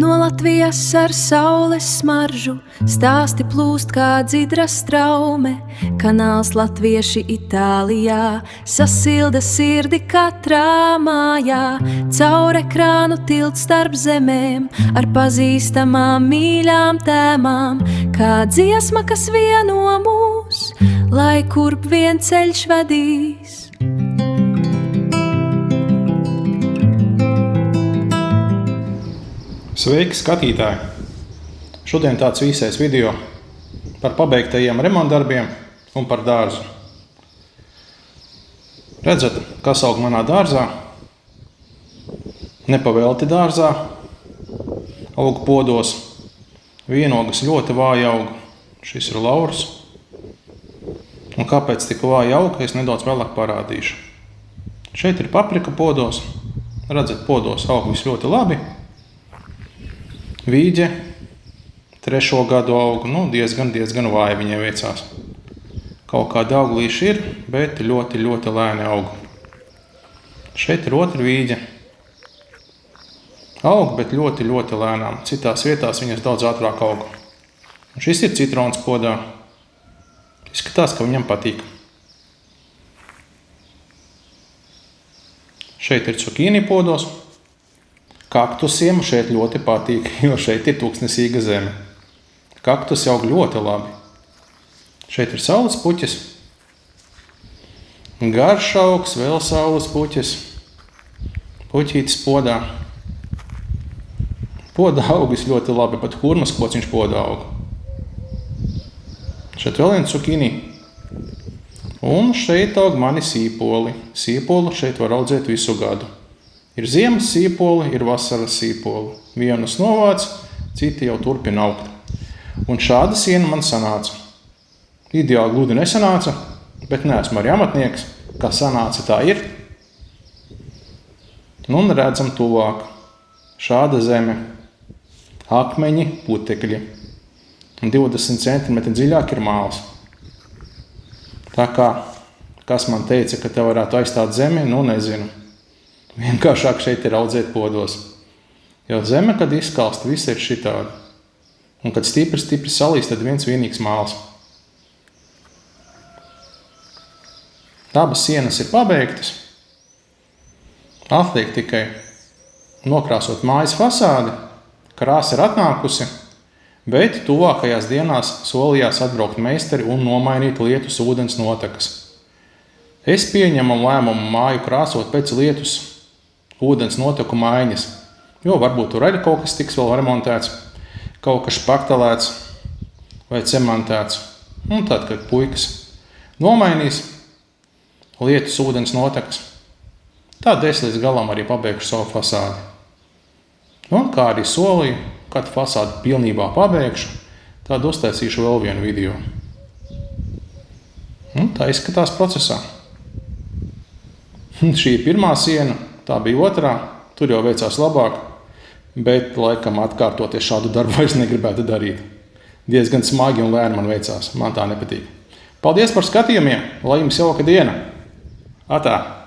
No Latvijas ar saules smaržu stāsti plūst kā dzidra straume. Kanāls latvieši Itālijā sasilda sirdi katrā mājā. Caur ekrānu tilts starp zemēm ar pazīstamām mīļām tēmām. Kā dziesma, kas vieno mūs, lai kurp vien ceļš vedīs. Sveiki, skatītāji! Šodien tāds īsais video par pabeigtajiem remontdarbiem un par dārzu. Redzat, kas aug manā dārzā? Nepavelti dārzā, aug podos. Vienogas ļoti vāji aug. Šis ir laurs. Un kāpēc tik vāji aug, es nedaudz vēlāk parādīšu. Šeit ir paprika podos. Redzat, podos aug viss ļoti labi. Vīģe 3. gadu aug, diezgan vāji viņai veicās. Kaut kādi auglīši ir, bet ļoti lēni aug. Šeit ir otra vīģe. Aug, bet ļoti lēnām. Citās vietās viņas daudz ātrāk aug. Un šis ir citrons podā. Izskatās, ka viņam patīk. Šeit ir cukīni podos. Kaktusiem šeit ļoti patīk, jo šeit ir tūkstnesīga zeme. Kaktusi aug ļoti labi. Šeit ir saules puķis. Garš augs, vēl saules puķis. Puķītis podā. Podā augis ļoti labi, pat hurmas kociņš podā aug. Šeit vēl viens cukīni. Un šeit aug mani sīpoli. Sīpolu šeit var audzēt visu gadu. Ir ziemas sīpoli, ir vasaras sīpoli. Vienus novāc, citi jau turpina augt. Un šāda siena man sanāca. Ideāli gludi nesanāca, bet neesmu arī amatnieks. Kā sanāca, tā ir. Un redzam tuvāk. Šāda zeme. Akmeņi, putekļi. 20 cm dziļāk ir māls. Tā kā, kas man teica, ka te varētu aizstāt zemi, nezinu. Vienkāršāk šeit ir audzēt podos. Jo zeme, kad izkalst, viss ir šitādi. Un kad stipri salīst, tad viens vienīgs māls. Abas sienas ir pabeigtas. Atliek tikai nokrāsot mājas fasādi. Krāsa ir atnākusi, bet tuvākajās dienās solījās atbraukt meistari un nomainīt lietus ūdens notekas. Es pieņemu lēmumu māju krāsot pēc lietus ūdens noteku maiņas, jo varbūt tur arī kaut kas tiks vēl remontēts, kaut kas špaktelēts vai cementēts. Un tad, kad puikas nomainīs lietus ūdens notekas, tad es līdz galam arī pabeigšu savu fasādi. Un kā arī solīju, kad fasādi pilnībā pabeigšu, tad uztaisīšu vēl vienu video. Un tā izskatās procesā. Šī ir pirmā siena, tā bija otrā, tur jau veicās labāk, bet laikam atkārtoties šādu darbu vairs negribētu darīt. Diezgan smagi un lēni man veicās, man tā nepatīk. Paldies par skatījumiem, lai jums jauka diena! Atā!